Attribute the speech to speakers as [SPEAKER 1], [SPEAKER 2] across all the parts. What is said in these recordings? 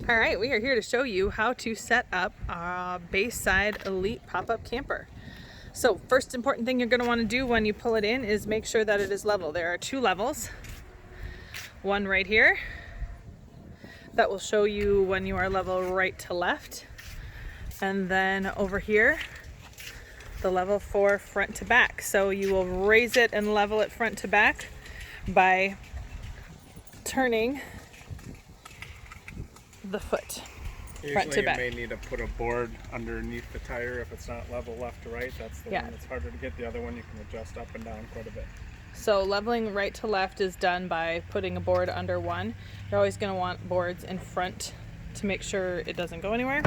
[SPEAKER 1] All right, we are here to show you how to set up a Bayside Elite pop-up camper. So first important thing you're going to want to do when you pull it in is make sure that it is level. There are two levels. One right here that will show you when you are level right to left. And then over here, the level for front to back. So you will raise it and level it front to back by turning the foot front to back.
[SPEAKER 2] You may need to put a board underneath the tire if it's not level left to right. That's the one that's harder to get. The other one you can adjust up and down quite a bit.
[SPEAKER 1] So leveling right to left is done by putting a board under one. You're always going to want boards in front to make sure it doesn't go anywhere.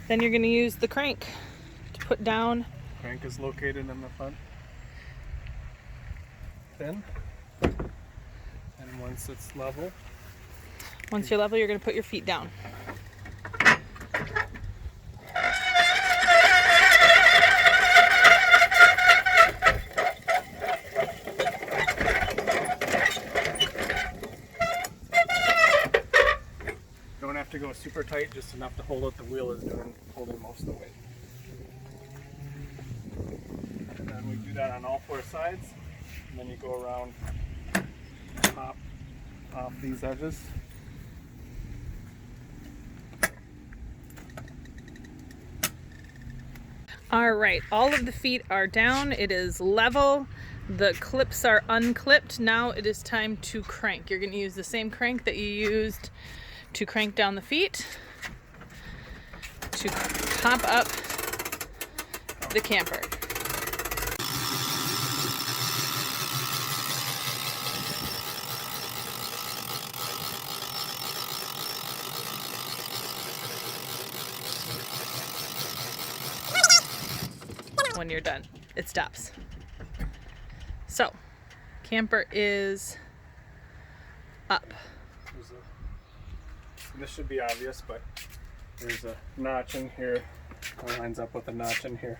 [SPEAKER 1] Then you're going to use the crank to put down.
[SPEAKER 2] Crank is located in the front pin. And once it's level,
[SPEAKER 1] once you're level, you're going to put your feet down.
[SPEAKER 2] don't have to go super tight, just enough to hold it. The wheel is holding most of the weight. And then we do that on all four sides. And then you go around, pop off these edges.
[SPEAKER 1] All right, all of the feet are down. It is level. The clips are unclipped. Now it is time to crank. You're going to use the same crank that you used to crank down the feet to pop up the camper. When you're done, it stops. So, camper is up.
[SPEAKER 2] This should be obvious, but there's a notch in here. It lines up with a notch in here.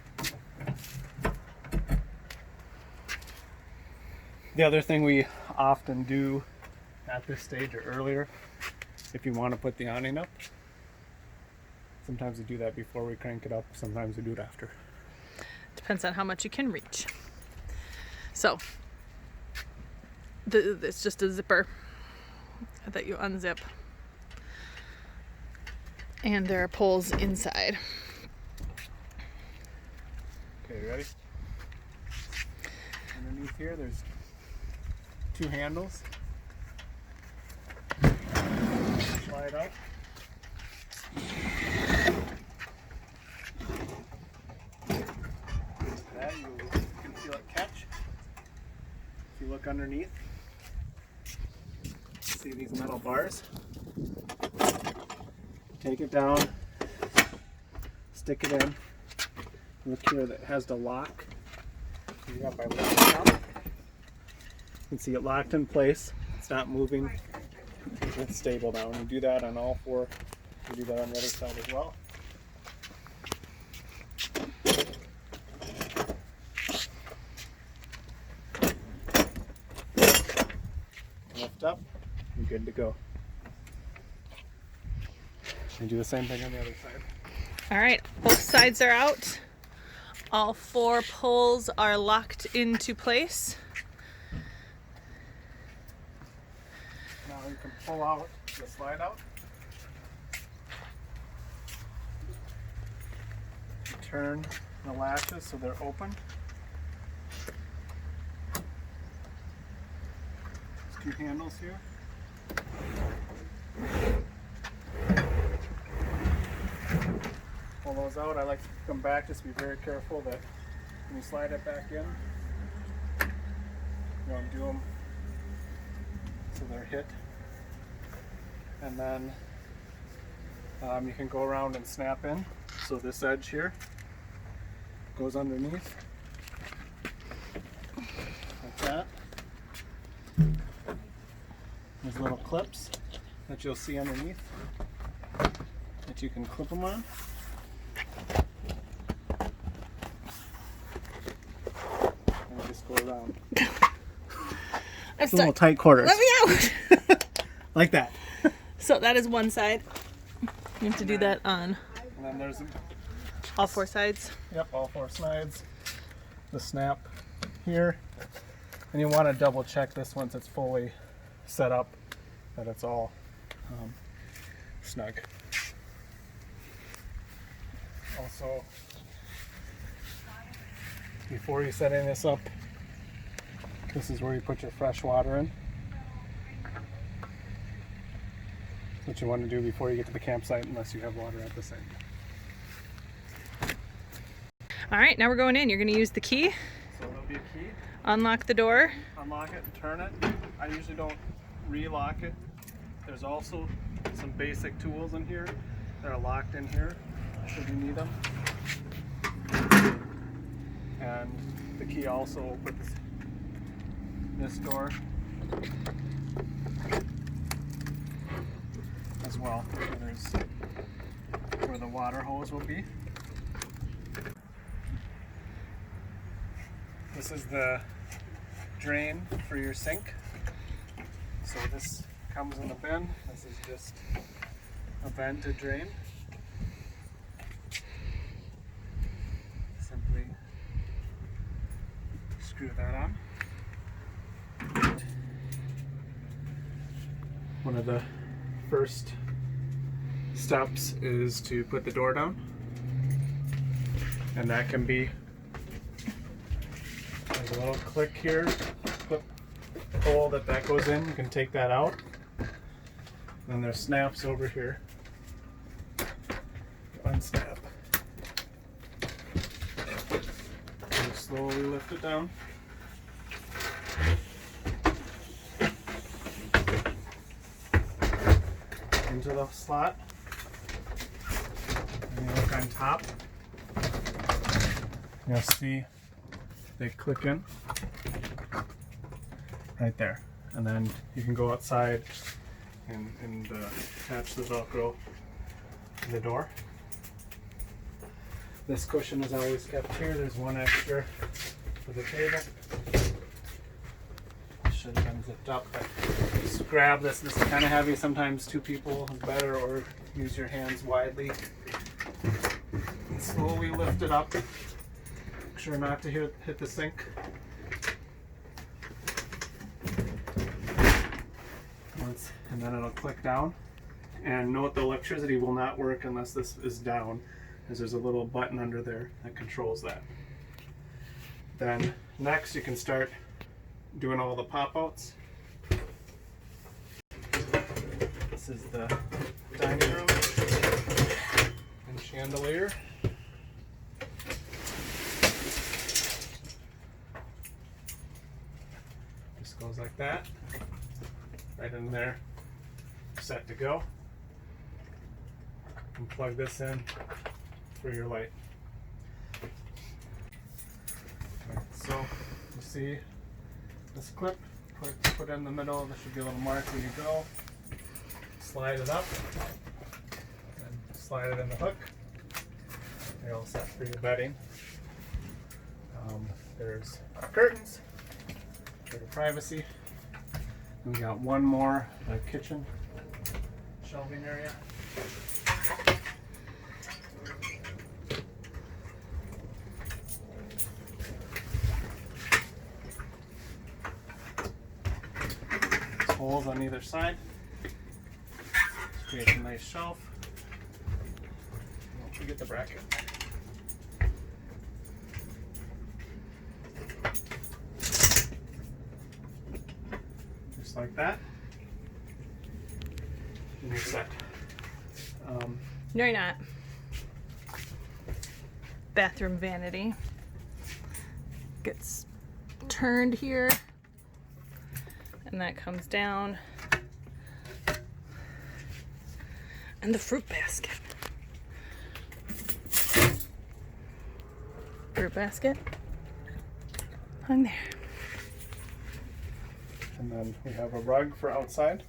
[SPEAKER 2] The other thing we often do at this stage or earlier, if you want to put the awning up, sometimes we do that before we crank it up, sometimes we do it after.
[SPEAKER 1] Depends on how much you can reach. So, it's just a zipper that you unzip. And there are poles inside.
[SPEAKER 2] Okay, ready? Underneath here, there's two handles. Slide up. That you can feel it catch. If you look underneath, see these metal bars. Take it down, stick it in. Look here, that has the lock. You got by lifting up. You can see it locked in place. It's not moving. It's stable now. And you do that on all four. You do that on the other side as well. Lift up. You're good to go. And do the same thing on the other side.
[SPEAKER 1] All right, both sides are out. All four poles are locked into place.
[SPEAKER 2] Now you can pull out the slide out. Turn the latches so they're open. There's two handles here. Pull those out. I like to come back. Just be very careful that when you slide it back in, you want to do them so they're hit. And then you can go around and snap in. So this edge here goes underneath, like that. There's little clips that you'll see underneath that you can clip them on. And just go around.
[SPEAKER 1] It's
[SPEAKER 2] a little tight quarters.
[SPEAKER 1] Let me out!
[SPEAKER 2] Like that.
[SPEAKER 1] So that is one side. You have to do that on
[SPEAKER 2] And then there's,
[SPEAKER 1] all four sides.
[SPEAKER 2] yep, all four sides. The snap here. And you want to double check this once it's fully set up, that it's all snug. Also, before you setting this up, this is where you put your fresh water in. That's what you want to do before you get to the campsite, unless you have water at the site.
[SPEAKER 1] All right, now we're going in. You're going to use the key,
[SPEAKER 2] So there'll be a key.
[SPEAKER 1] unlock the door.
[SPEAKER 2] Unlock it and turn it. I usually don't relock it. There's also some basic tools in here that are locked in here should you need them. And the key also opens this door as well. So there's where the water hose will be. This is the drain for your sink. So this comes in a bin. This is just a vented drain. Simply screw that on. One of the first steps is to put the door down. And that can be, there's a little click here, clip hole that goes in. You can take that out. And there's snaps over here. Unsnap. And slowly lift it down. Into the slot. And you look on top. You'll see they click in right there. And then you can go outside and attach the Velcro to the door. This cushion is always kept here. There's one extra for the table. Should have been zipped up, but just grab this. This is kind of heavy. Sometimes two people is better, or use your hands widely. And slowly lift it up. Make sure not to hit the sink. And then it'll click down. And note the electricity will not work unless this is down, as there's a little button under there that controls that. Then next you can start doing all the pop-outs. This is the dining room and chandelier. Just goes like that. Right in there, set to go. And plug this in for your light. Okay, so you see this clip, put it in the middle. There should be a little mark where you go. Slide it up and slide it in the hook. You're all set for your bedding. There's curtains for your privacy. And we got one more kitchen shelving area. There's holes on either side. Just create a nice shelf. Don't forget the bracket. Just like that. And you're set.
[SPEAKER 1] No, you're not. Bathroom vanity. Gets turned here. And that comes down. And the fruit basket. Fruit basket. Hung there.
[SPEAKER 2] And then we have a rug for outside.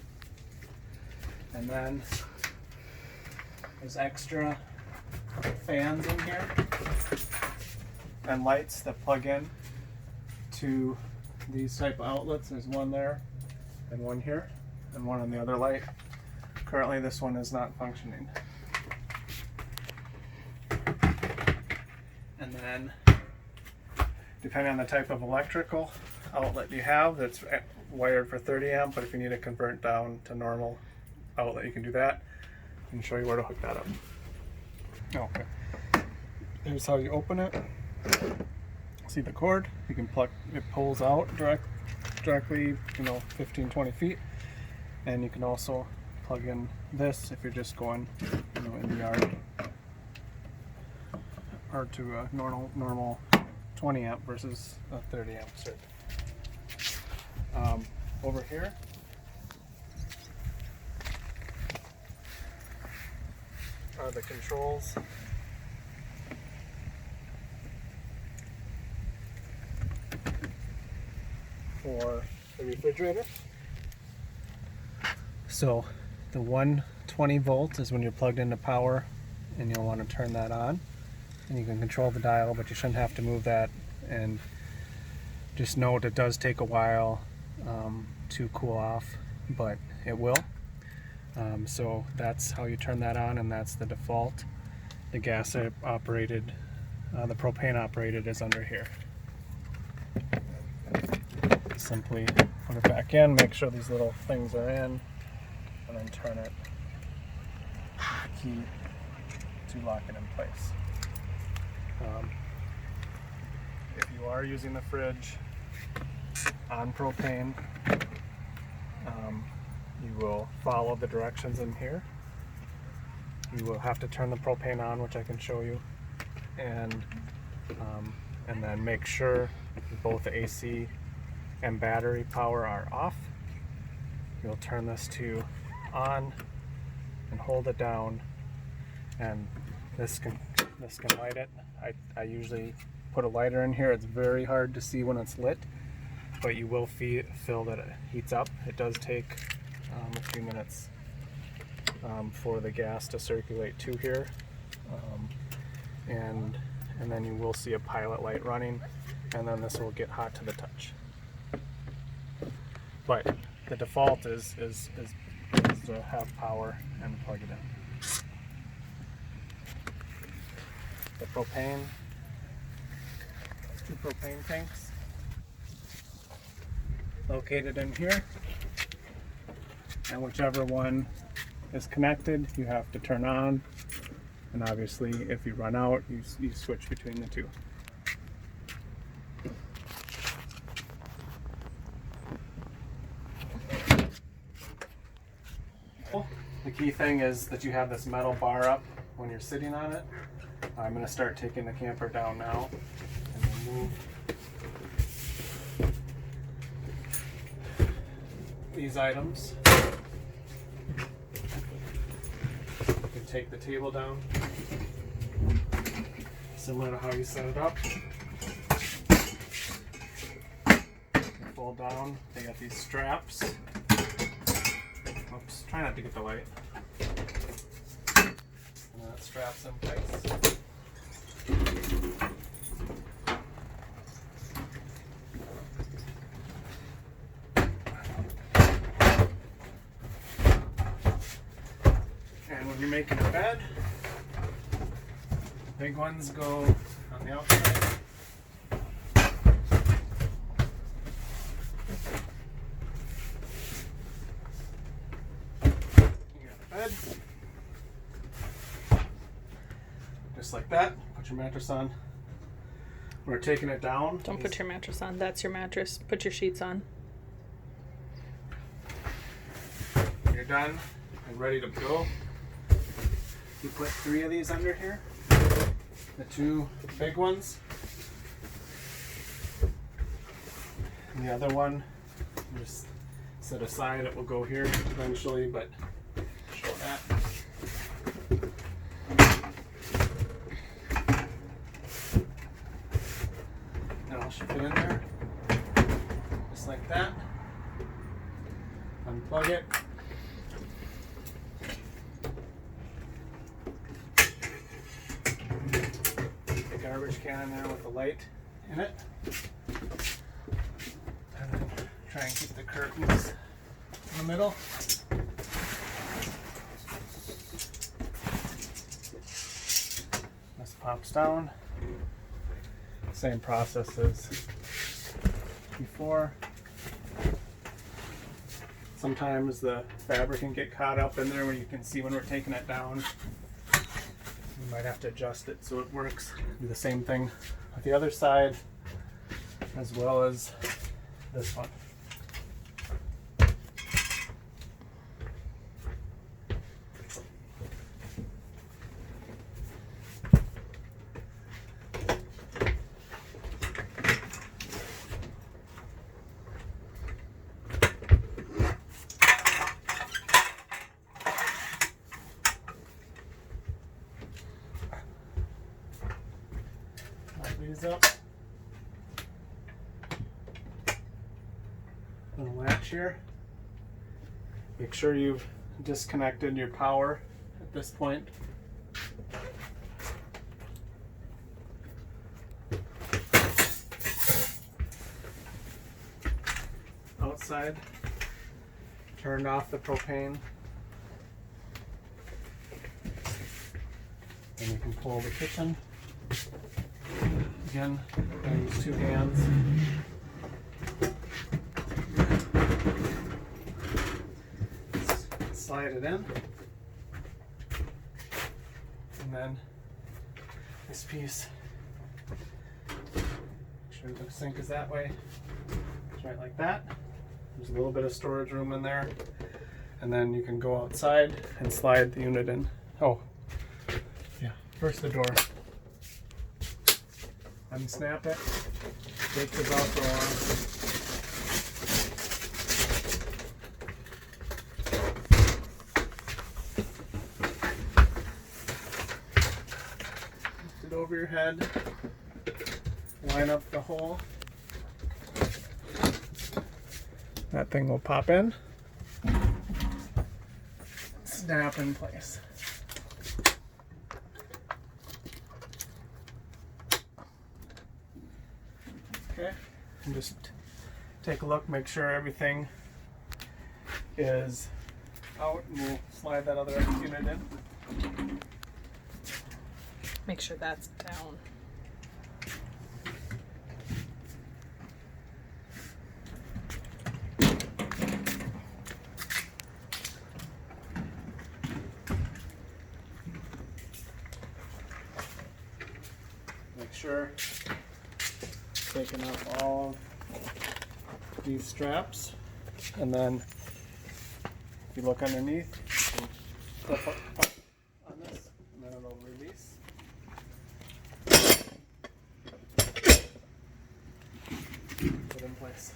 [SPEAKER 2] And then there's extra fans in here and lights that plug in to these type of outlets. There's one there and one here and one on the other light. Currently this one is not functioning. And then, depending on the type of electrical outlet you have, that's wired for 30 amp, but if you need to convert down to normal outlet, you can do that. I can show you where to hook that up. Okay. Here's how you open it. See the cord? You can plug, it pulls out directly, 15-20 feet. And you can also plug in this if you're just going, in the yard, or to a normal 20 amp versus a 30 amp circuit. Over here, are the controls for the refrigerator. So the 120 volt is when you're plugged into power, and you'll want to turn that on, and you can control the dial, but you shouldn't have to move that. And just note, it does take a while to cool off, but it will. So that's how you turn that on, and that's the default. The gas operated, the propane operated is under here. Simply put it back in, make sure these little things are in, and then turn it with the key to lock it in place. If you are using the fridge on propane, you will follow the directions in here. You will have to turn the propane on, which I can show you, and then make sure both the AC and battery power are off. You'll turn this to on and hold it down, and this can light it. I usually put a lighter in here. It's very hard to see when it's lit, but you will feel that it heats up. It does take a few minutes for the gas to circulate to here, and then you will see a pilot light running, and then this will get hot to the touch. But the default is to have power and plug it in. The propane, 2 propane tanks located in here, and whichever one is connected you have to turn on, and obviously if you run out you switch between the two. The key thing is that you have this metal bar up when you're sitting on it. I'm going to start taking the camper down now and remove these items. You can take the table down, similar to how you set it up. You fold down, they got these straps. Oops, try not to get the light. And that straps in place. And when you're making a bed, big ones go on the outside. Bed. Just like that. Put your mattress on. We're taking it down.
[SPEAKER 1] Don't put your mattress on. That's your mattress. Put your sheets on.
[SPEAKER 2] When you're done and ready to go, you put 3 of these under here. The 2 big ones. And the other one, just set aside. It will go here eventually, but show that. And I'll ship it in there, just like that. Unplug it. The garbage can in there with the light in it. And then try and keep the curtains in the middle. pops down. Same process as before. Sometimes the fabric can get caught up in there when you can see when we're taking it down. You might have to adjust it so it works. Do the same thing with the other side as well as this one. These up. And latch here. Make sure you've disconnected your power at this point. Outside, turned off the propane. And you can pull the kitchen. Again, I use 2 hands. Slide it in. And then this piece, make sure the sink is that way. It's right like that. There's a little bit of storage room in there. And then you can go outside and slide the unit in. Oh, yeah, first the door. Unsnap it, take the Velcro off. Lift it over your head, line up the hole. That thing will pop in, snap in place. Okay, and just take a look, make sure everything is out, and we'll slide that other unit in.
[SPEAKER 1] Make sure that's down.
[SPEAKER 2] Make sure taking out all these straps, and then if you look underneath, you can flip up on this, and then it'll release. Put in place.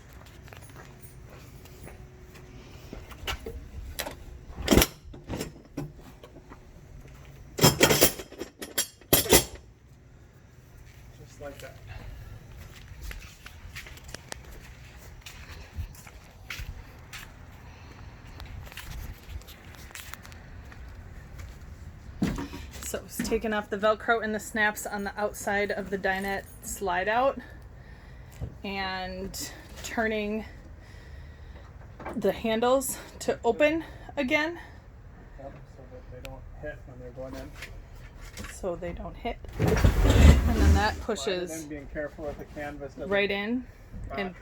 [SPEAKER 2] Just like that.
[SPEAKER 1] So it's taking off the Velcro and the snaps on the outside of the dinette slide out and turning the handles to open again.
[SPEAKER 2] Yep, so that they don't hit when they're going in.
[SPEAKER 1] So they don't hit. And then that pushes
[SPEAKER 2] Slide it in, being careful with the canvas doesn't
[SPEAKER 1] right in
[SPEAKER 2] rot.
[SPEAKER 1] and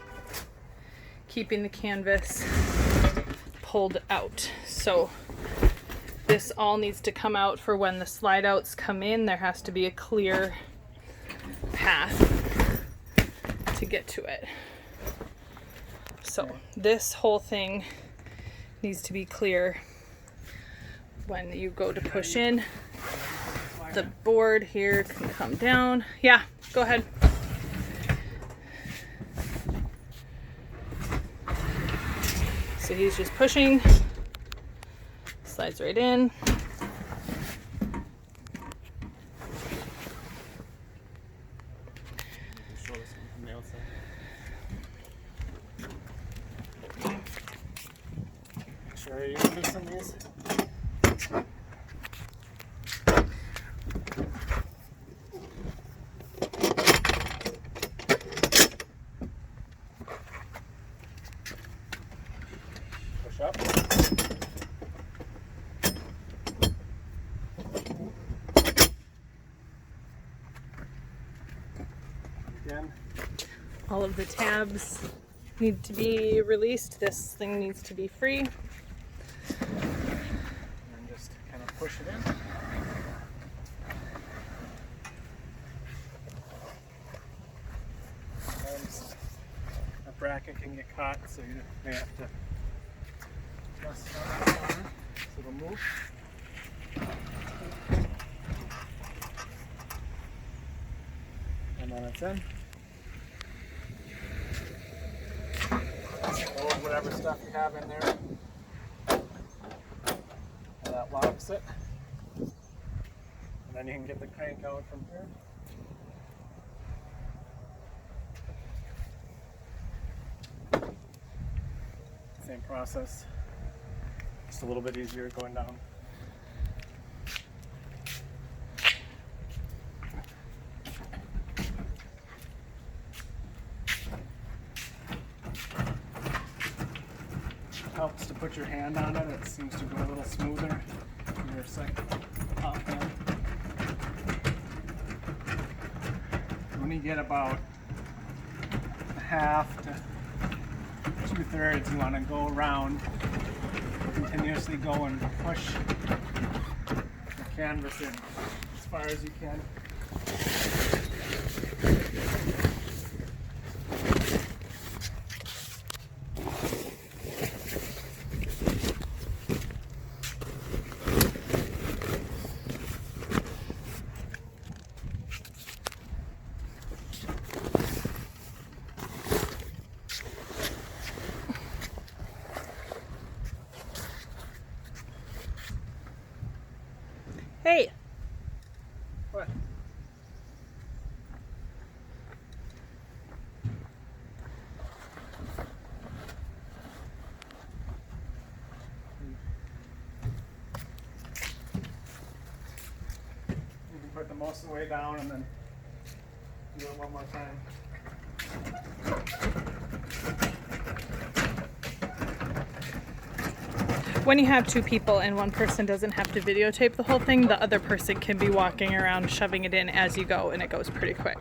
[SPEAKER 1] keeping the canvas pulled out. So this all needs to come out for when the slide outs come in. There has to be a clear path to get to it. So this whole thing needs to be clear when you go to push in. The board here can come down. Yeah, go ahead. So he's just pushing. Slides right in.
[SPEAKER 2] Show this one from the outside. Make sure you loosen these. Push up.
[SPEAKER 1] All of the tabs need to be released. This thing needs to be free.
[SPEAKER 2] And just kind of push it in. Sometimes a bracket can get caught, so you may have to adjust it on the corner so it'll move. And then it's in. Hold whatever stuff you have in there. And that locks it. And then you can get the crank out from here. Same process, just a little bit easier going down. Helps to put your hand on it. It seems to go a little smoother when you're second top in. When you get about a half to 2/3, you want to go around, continuously go and push the canvas in as far as you can.
[SPEAKER 1] Hey!
[SPEAKER 2] What? You can put the most of the way down and then do it one more time.
[SPEAKER 1] When you have two people and one person doesn't have to videotape the whole thing, the other person can be walking around shoving it in as you go, and it goes pretty quick.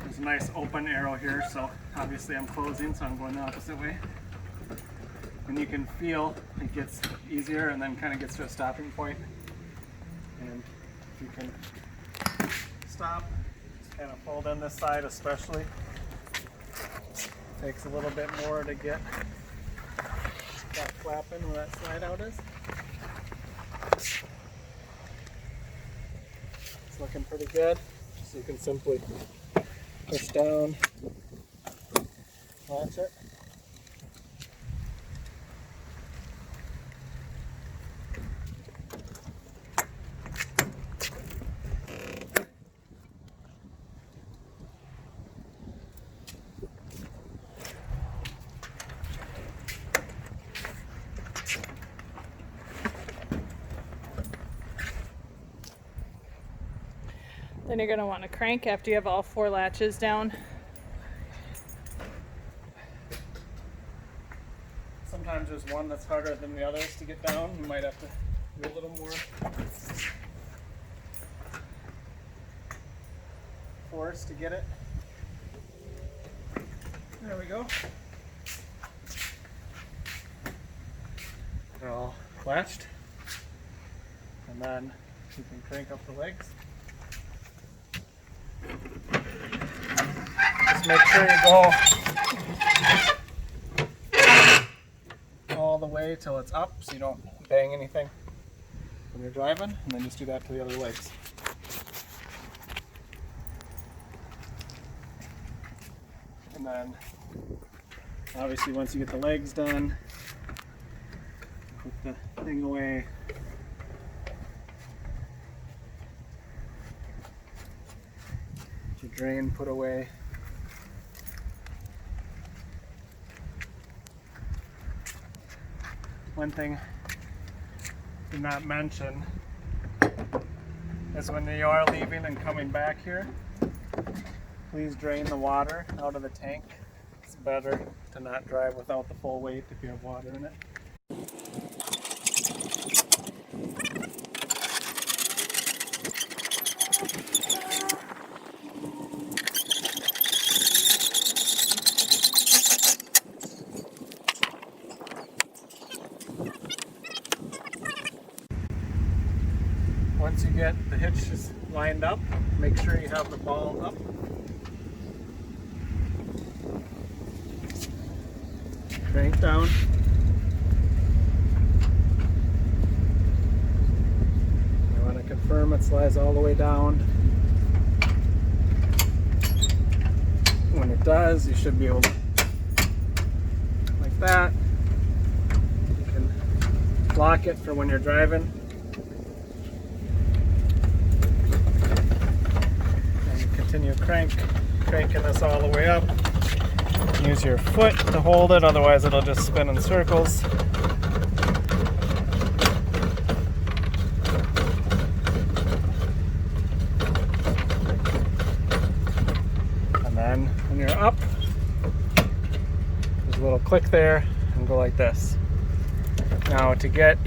[SPEAKER 2] There's a nice open arrow here, so obviously I'm closing, so I'm going the opposite way. And you can feel it gets easier and then kind of gets to a stopping point. And if you can stop, just kind of fold in this side especially. Takes a little bit more to get that flap in where that slide out is. It's looking pretty good. So you can simply push down, latch it.
[SPEAKER 1] Then you're going to want to crank after you have all 4 latches down.
[SPEAKER 2] Sometimes there's one that's harder than the others to get down. You might have to do a little more force to get it. There we go. They're all latched. And then you can crank up the legs. Just make sure you go all the way till it's up so you don't bang anything when you're driving, and then just do that to the other legs. And then obviously once you get the legs done, put the thing away, drain put away. One thing I did not mention is when you are leaving and coming back here, please drain the water out of the tank. It's better to not drive without the full weight if you have water in it. Once you get the hitches lined up, make sure you have the ball up. Crank down. You want to confirm it slides all the way down. When it does, you should be able to, like that. You can lock it for when you're driving. Continue cranking this all the way up. Use your foot to hold it, otherwise it'll just spin in circles. And then when you're up, there's a little click there and go like this. Now to get,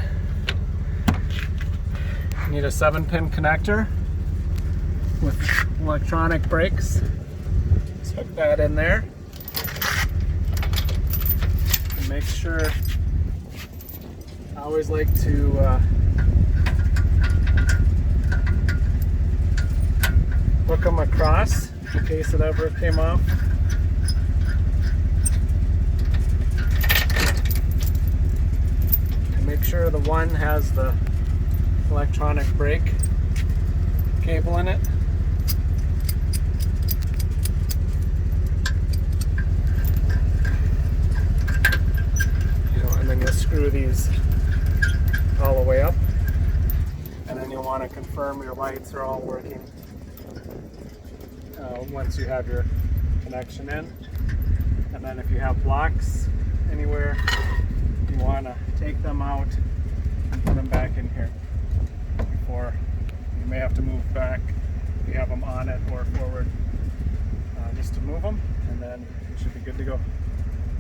[SPEAKER 2] you need a 7-pin connector with electronic brakes. Just hook that in there. And make sure, I always like to hook them across in case it ever came off. And make sure the one has the electronic brake cable in it. Screw these all the way up, and then you'll want to confirm your lights are all working once you have your connection in. And then if you have blocks anywhere, you want to take them out and put them back in here before you may have to move back if you have them on it or forward, just to move them, and then you should be good to go.